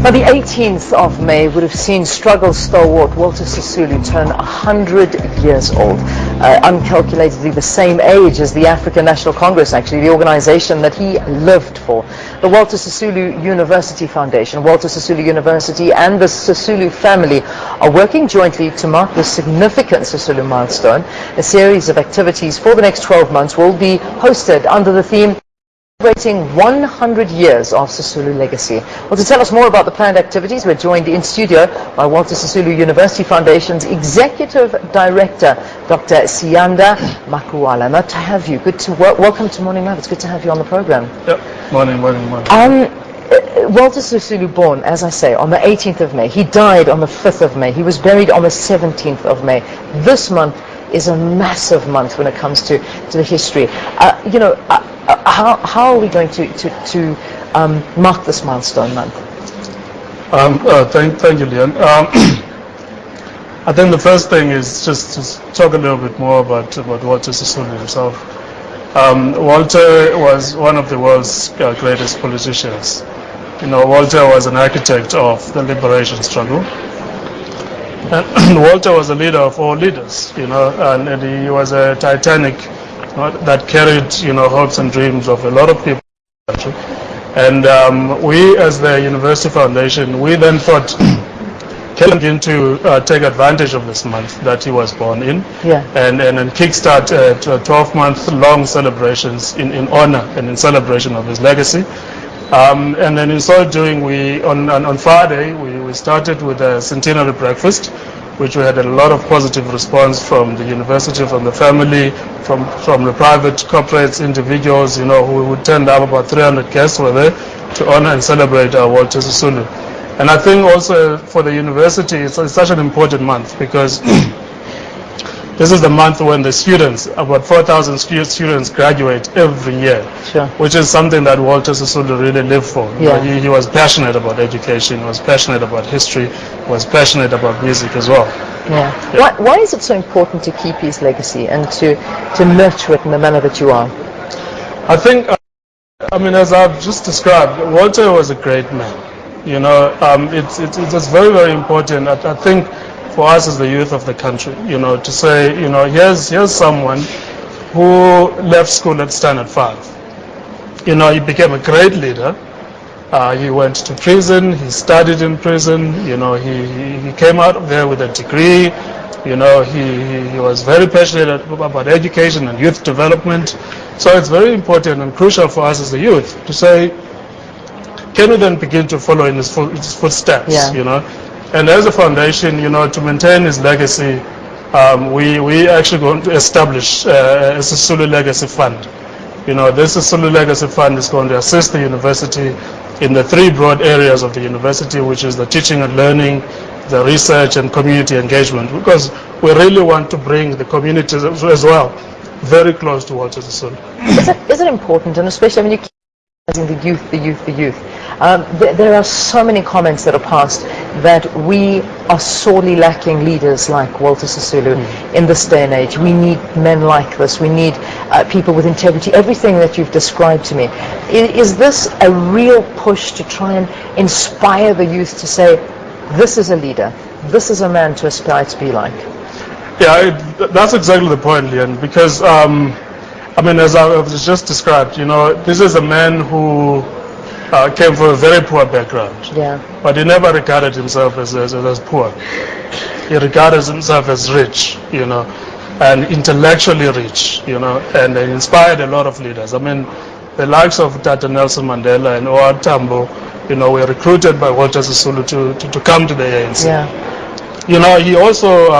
Now, the 18th of May would have seen struggle stalwart Walter Sisulu turn 100 years old, uncalculatedly the same age as the African National Congress, actually, the organization that he lived for. The Walter Sisulu University Foundation, Walter Sisulu University and the Sisulu family are working jointly to mark the significant Sisulu milestone. A series of activities for the next 12 months will be hosted under the theme celebrating 100 years of Sisulu legacy. Well, to tell us more about the planned activities, we're joined in studio by Walter Sisulu University Foundation's Executive Director, Dr. Siyanda Makuwala. Now, to have you, welcome to Morning Live. It's good to have you on the program. Yep, morning. Walter Sisulu born, as I say, on the 18th of May. He died on the 5th of May. He was buried on the 17th of May. This month is a massive month when it comes to the history. How are we going to mark this milestone month? Thank you, Leon. I think the first thing is just to talk a little bit more about Walter Sisulu himself. Walter was one of the world's greatest politicians. Walter was an architect of the liberation struggle. And Walter was a leader of all leaders, and he was a Titanic that carried, hopes and dreams of a lot of people in the country. And we, as the University Foundation, we then thought, can begin to take advantage of this month that he was born in, and kickstart 12-month-long celebrations in honor and in celebration of his legacy. And then in so doing, on Friday, we started with a centenary breakfast, which we had a lot of positive response from the university, from the family, from the private corporates, individuals, who turned up. About 300 guests were there to honor and celebrate Walter Sisulu. And I think also for the university, it's such an important month because this is the month when the students, about 4,000 students, graduate every year, which is something that Walter Sisulu really lived for. He was passionate about education, he was passionate about history, he was passionate about music as well. Why is it so important to keep his legacy and to nurture it in the manner that you are? I think, as I've just described, Walter was a great man. It's very, very important. I think for us as the youth of the country, to say, here's someone who left school at Standard 5. He became a great leader. He went to prison, he studied in prison, he came out of there with a degree, he was very passionate about education and youth development. So it's very important and crucial for us as the youth to say, can we then begin to follow in his footsteps, And as a foundation, to maintain his legacy, we actually going to establish a Sisulu Legacy Fund. This Sisulu Legacy Fund is going to assist the university in the three broad areas of the university, which is the teaching and learning, the research and community engagement, because we really want to bring the community as well very close to Walter Sisulu. Is it important, and especially when you keep the youth, there are so many comments that are passed that we are sorely lacking leaders like Walter Sisulu in this day and age. We need men like this. We need people with integrity. Everything that you've described to me. Is this a real push to try and inspire the youth to say, this is a leader, this is a man to aspire to be like? Yeah, that's exactly the point, Leon, because as I was just described, this is a man who came from a very poor background. But he never regarded himself as poor. He regarded himself as rich, and intellectually rich, and he inspired a lot of leaders. The likes of Tata Nelson Mandela and O.R. Tambo, were recruited by Walter Sisulu to come to the ANC. He also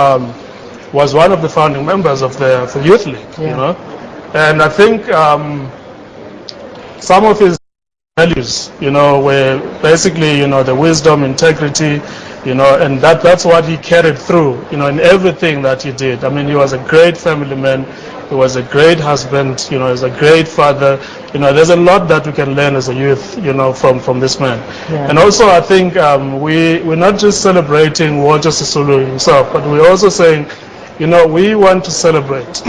was one of the founding members of the Youth League, And I think some of his values, were basically, the wisdom, integrity, and that's what he carried through, in everything that he did. He was a great family man. He was a great husband. He was a great father. There's a lot that we can learn as a youth, from this man. And also, I think we're not just celebrating Walter Sisulu himself, but we're also saying, we want to celebrate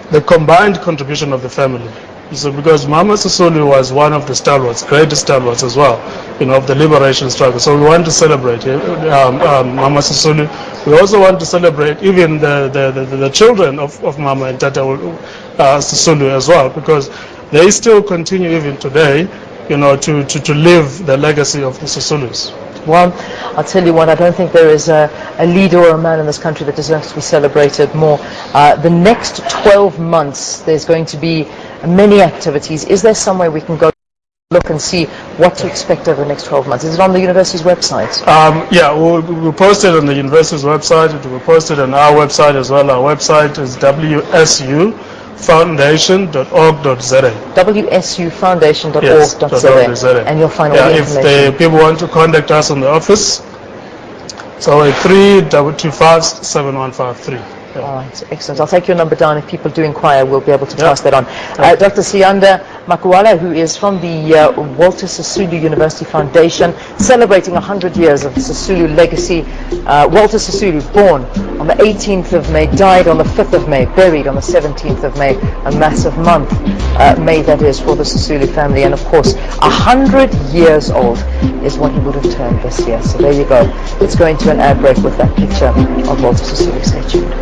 the combined contribution of the family. So because Mama Sisulu was one of the stalwarts, greatest stalwarts as well, of the liberation struggle. So we want to celebrate Mama Sisulu. We also want to celebrate even the children of Mama and Tata Sisulu as well, because they still continue even today, to live the legacy of the Sisulus. Well, I'll tell you what, I don't think there is a leader or a man in this country that deserves to be celebrated more. The next 12 months, there's going to be many activities. Is there somewhere we can go look and see what to expect over the next 12 months? Is it on the university's website? Yeah, we'll post it on the university's website. It will be posted on our website as well. Our website is wsufoundation.org.za. wsufoundation.org.za. And you'll find all the information. If the people want to contact us on the office, so 325-7153. All right, excellent. I'll take your number down. If people do inquire, we'll be able to pass that on. Dr. Siyanda Makuwala, who is from the Walter Sisulu University Foundation, celebrating 100 years of the Sisulu legacy. Walter Sisulu, born on the 18th of May, died on the 5th of May, buried on the 17th of May, a massive month, May that is, for the Sisulu family. And of course, 100 years old is what he would have turned this year. So there you go. Let's go into an ad break with that picture of Walter Sisulu. Stay tuned.